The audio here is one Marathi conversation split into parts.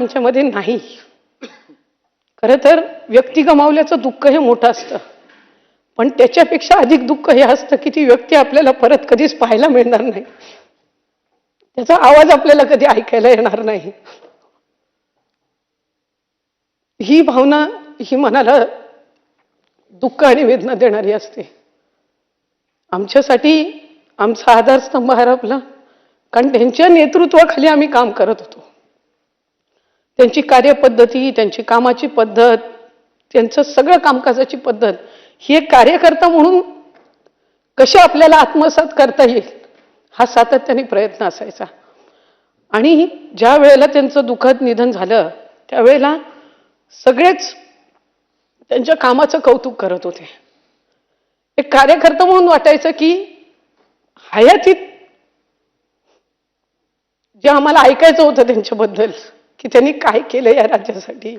त्यांच्यामध्ये नाही. खरं तर व्यक्ती गमावल्याचं दुःख हे मोठं असतं, पण त्याच्यापेक्षा अधिक दुःख हे असतं की ती व्यक्ती आपल्याला परत कधीच पाहायला मिळणार नाही, त्याचा आवाज आपल्याला कधी ऐकायला येणार नाही. ही भावना ही मनाला दुःख आणि वेदना देणारी असते. आमच्यासाठी आमचा आधारस्तंभ हरपला, कारण त्यांच्या नेतृत्वाखाली आम्ही काम करत होतो. त्यांची कार्यपद्धती, त्यांची कामाची पद्धत, त्यांचं सगळं कामकाजाची पद्धत ही एक कार्यकर्ता म्हणून कशी आपल्याला आत्मसात करता येईल हा सातत्याने प्रयत्न असायचा. आणि ज्या वेळेला त्यांचं दुःखद निधन झालं त्यावेळेला सगळेच त्यांच्या कामाचं कौतुक करत होते. एक कार्यकर्ता म्हणून वाटायचं की हयातीत जे आम्हाला ऐकायचं होतं त्यांच्याबद्दल की त्यांनी काय केलं या राज्यासाठी,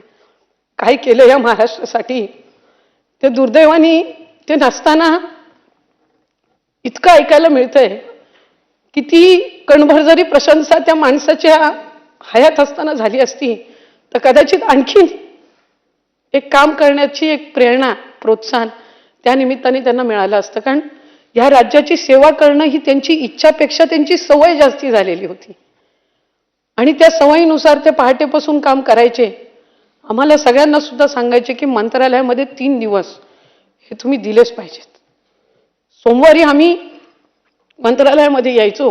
काय केलं या महाराष्ट्रासाठी, ते दुर्दैवाने ते नसताना इतकं ऐकायला मिळतंय की ती कणभर जरी प्रशंसा त्या माणसाच्या हयात असताना झाली असती तर कदाचित आणखीन एक काम करण्याची एक प्रेरणा, प्रोत्साहन त्या निमित्ताने त्यांना मिळालं असतं. कारण या राज्याची सेवा करणं ही त्यांची इच्छापेक्षा त्यांची सवय जास्ती झालेली होती आणि त्या सवयीनुसार ते पहाटेपासून काम करायचे. आम्हाला सगळ्यांना सुद्धा सांगायचे की मंत्रालयामध्ये 3 दिवस हे तुम्ही दिलेच पाहिजेत. सोमवारी आम्ही मंत्रालयामध्ये यायचो,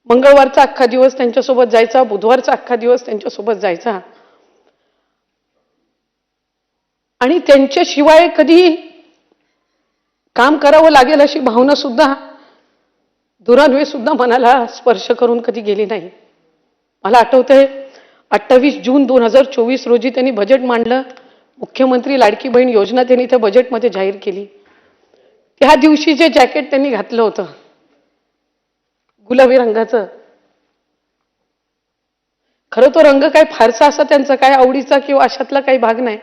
मंगळवारचा अख्खा दिवस त्यांच्यासोबत जायचा, बुधवारचा अख्खा दिवस त्यांच्यासोबत जायचा आणि त्यांच्याशिवाय कधी काम करावं लागेल अशी भावना सुद्धा दुरान्वे सुद्धा मनाला स्पर्श करून कधी गेली नाही. मला आठवतंय 28 जून 2024 रोजी त्यांनी बजेट मांडलं. मुख्यमंत्री लाडकी बहीण योजना त्यांनी त्या बजेटमध्ये जाहीर केली. त्या दिवशी जे जॅकेट त्यांनी घातलं होतं गुलाबी रंगाचं, खरं तो रंग काय फारसा असा त्यांचा काय आवडीचा किंवा अशातला काही भाग नाही,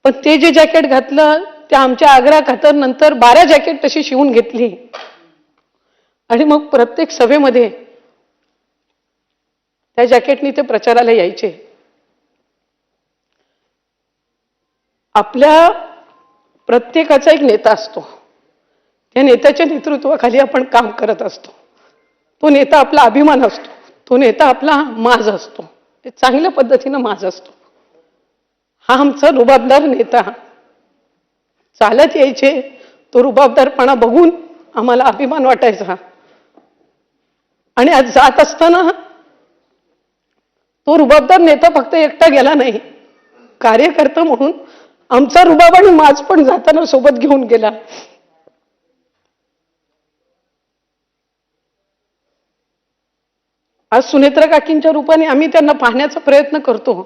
पण ते जे जॅकेट घातलं त्या आमच्या आग्रा खातर नंतर 12 जॅकेट तशी शिवून घेतली आणि मग प्रत्येक सभेमध्ये त्या जॅकेटनी ते प्रचाराला यायचे. आपल्या प्रत्येकाचा एक नेता असतो, त्या नेत्याच्या नेतृत्वाखाली आपण काम करत असतो. तो नेता आपला अभिमान असतो, तो नेता आपला माज असतो, ते चांगल्या पद्धतीनं माज असतो. हा आमचा रुबाबदार नेता चालत यायचे, तो रुबाबदारपणा बघून आम्हाला अभिमान वाटायचा. आणि आज जात असताना तो रुबाबदार नेता फक्त एकटा गेला नाही, कार्यकर्ता म्हणून आमचा रुबाब आणि माज पण जाताना सोबत घेऊन गेला. आज सुनेत्रा काकींच्या रूपाने आम्ही त्यांना पाहण्याचा प्रयत्न करतो.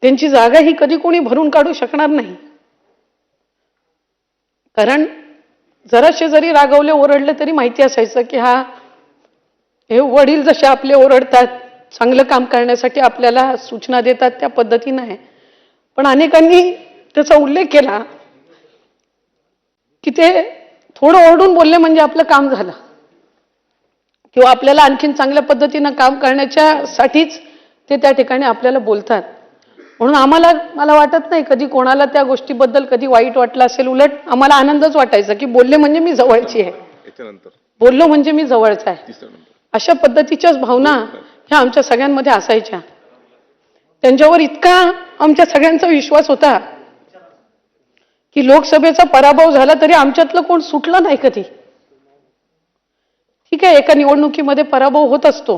त्यांची जागा ही कधी कोणी भरून काढू शकणार नाही, कारण जराशे जरी रागवले ओरडले तरी माहिती असायचं की हे वडील जसे आपले ओरडतात, चांगलं काम करण्यासाठी आपल्याला सूचना देतात त्या पद्धतीनं आहे. पण अनेकांनी त्याचा उल्लेख केला की ते थोडं ओरडून बोलले म्हणजे आपलं काम झालं किंवा आपल्याला आणखीन चांगल्या पद्धतीनं काम करण्याच्यासाठीच ते त्या ठिकाणी आपल्याला बोलतात. म्हणून मला वाटत नाही कधी कोणाला त्या गोष्टीबद्दल कधी वाईट वाटलं असेल. उलट आम्हाला आनंदच वाटायचा की बोलले म्हणजे मी जवळची आहे, बोललो म्हणजे मी जवळचा आहे. अशा पद्धतीच्याच भावना ह्या आमच्या सगळ्यांमध्ये असायच्या. त्यांच्यावर इतका आमच्या सगळ्यांचा विश्वास होता की लोकसभेचा पराभव झाला तरी आमच्यातलं कोण सुटलं नाही कधी. ठीक आहे, एका निवडणुकीमध्ये पराभव होत असतो,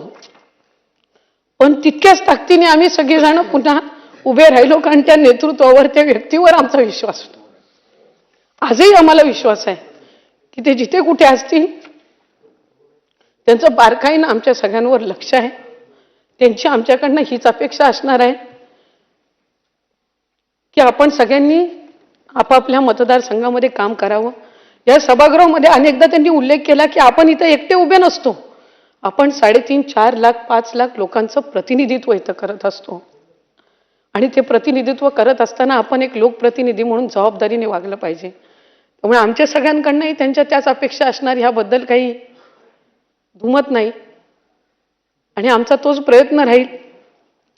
पण तितक्याच ताकदीने आम्ही सगळेजण पुन्हा उभे राहिलो, कारण त्या नेतृत्वावर, त्या व्यक्तीवर आमचा विश्वास होता. आजही आम्हाला विश्वास आहे की ते जिथे कुठे असतील त्यांचं बारकाईनं आमच्या सगळ्यांवर लक्ष आहे. त्यांची आमच्याकडनं हीच अपेक्षा असणार आहे की आपण सगळ्यांनी आपापल्या मतदारसंघामध्ये काम करावं. या सभागृहामध्ये अनेकदा त्यांनी उल्लेख केला की आपण इथं एकटे उभे नसतो, आपण 3.5, 4 लाख, 5 लाख लोकांचं प्रतिनिधित्व इथं करत असतो आणि ते प्रतिनिधित्व करत असताना आपण एक लोकप्रतिनिधी म्हणून जबाबदारीने वागलं पाहिजे. त्यामुळे आमच्या सगळ्यांकडनंही त्यांच्या त्याच अपेक्षा असणार, ह्याबद्दल काही दुमत नाही. आणि आमचा तोच प्रयत्न राहील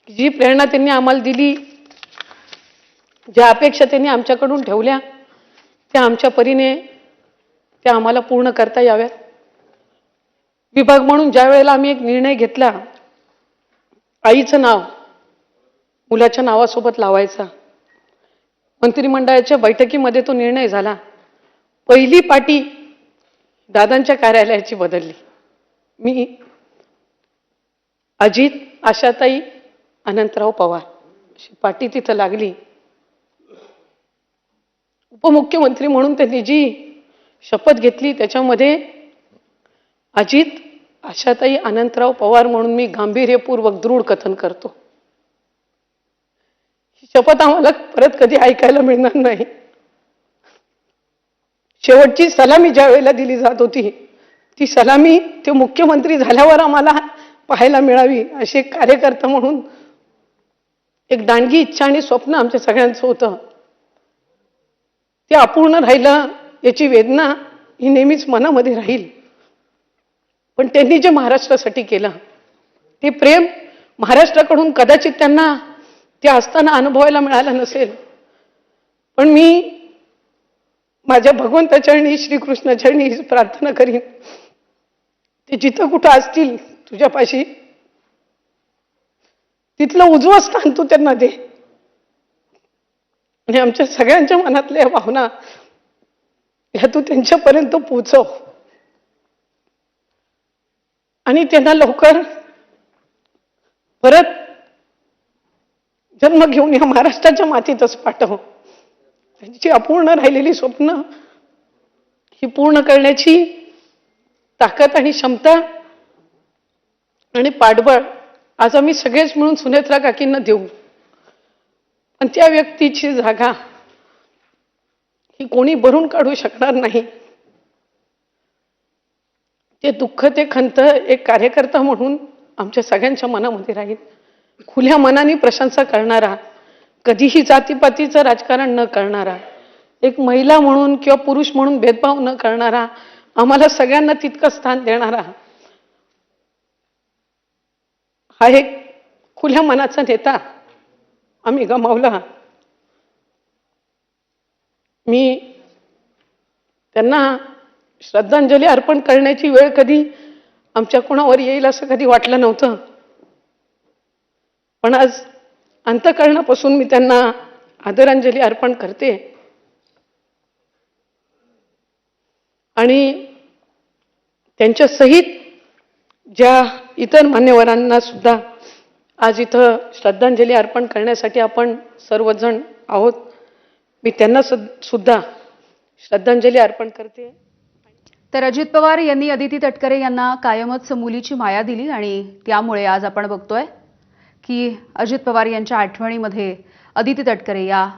की जी प्रेरणा त्यांनी आम्हाला दिली, ज्या अपेक्षा त्यांनी आमच्याकडून ठेवल्या, त्या आमच्या परीने त्या आम्हाला पूर्ण करता याव्यात. विभाग म्हणून ज्या वेळेला आम्ही एक निर्णय घेतला, आईचं नाव मुलाच्या नावासोबत लावायचा, मंत्रिमंडळाच्या बैठकीमध्ये तो निर्णय झाला. पहिली पाटी दादांच्या कार्यालयाची बदलली. मी अजित, आशाताई, अनंतराव पवार अशी पाटी तिथं लागली. उपमुख्यमंत्री म्हणून त्यांनी जी शपथ घेतली त्याच्यामध्ये अजित, आशाताई, अनंतराव पवार म्हणून मी गांभीर्यपूर्वक दृढ कथन करतो. ही शपथ आम्हाला परत कधी ऐकायला मिळणार नाही. शेवटची सलामी ज्या वेळेला दिली जात होती, ती सलामी ते मुख्यमंत्री झाल्यावर आम्हाला पाहायला मिळावी अशी एक कार्यकर्ता म्हणून एक दांडगी इच्छा आणि स्वप्न आमच्या सगळ्यांचं होतं. ते अपूर्ण राहिलं याची वेदना ही नेहमीच मनामध्ये राहील. पण त्यांनी जे महाराष्ट्रासाठी केलं ते प्रेम महाराष्ट्राकडून कदाचित त्यांना ते असताना अनुभवायला मिळालं नसेल. पण मी माझ्या भगवंताच्या चरणी, श्रीकृष्णाच्या चरणी प्रार्थना करीन, ते जिथं कुठं असतील तुझ्यापाशी, तिथलं उजवं स्थान तू त्यांना दे आणि आमच्या सगळ्यांच्या मनातल्या भावना ह्या तू त्यांच्यापर्यंत पोहोचव आणि त्यांना लवकर परत जन्म घेऊन या महाराष्ट्राच्या मातीतच पाठव. त्यांची अपूर्ण राहिलेली स्वप्न ही पूर्ण करण्याची ताकद आणि क्षमता आणि पाठबळ आज आम्ही सगळेच मिळून सुनेत्रा काकींना देऊ. पण त्या व्यक्तीची जागा ही कोणी भरून काढू शकणार नाही. ते दुःख, ते खंत एक कार्यकर्ता म्हणून आमच्या सगळ्यांच्या मनामध्ये राहील. खुल्या मनाने प्रशंसा करणारा, कधीही जातीपातीचं राजकारण न करणारा, एक महिला म्हणून किंवा पुरुष म्हणून भेदभाव न करणारा, आम्हाला सगळ्यांना तितकं स्थान देणारा हा एक खुल्या मनाचा नेता आम्ही गमावला. मी त्यांना श्रद्धांजली अर्पण करण्याची वेळ कधी आमच्या कोणावर येईल असं कधी वाटलं नव्हतं. पण आज अंतःकरणापासून मी त्यांना आदरांजली अर्पण करते. आणि त्यांच्या सहित ज्या इतर मान्यवरांना सुद्धा आज इथं श्रद्धांजली अर्पण करण्यासाठी आपण सर्वजण आहोत, मी त्यांना सुद्धा श्रद्धांजली अर्पण करते. तर अजित पवार यांनी अदिती तटकरे यांना कायमच मुलीची माया दिली आणि त्यामुळे आज आपण बघतोय की अजित पवार यांच्या आठवणीमध्ये अदिती तटकरे या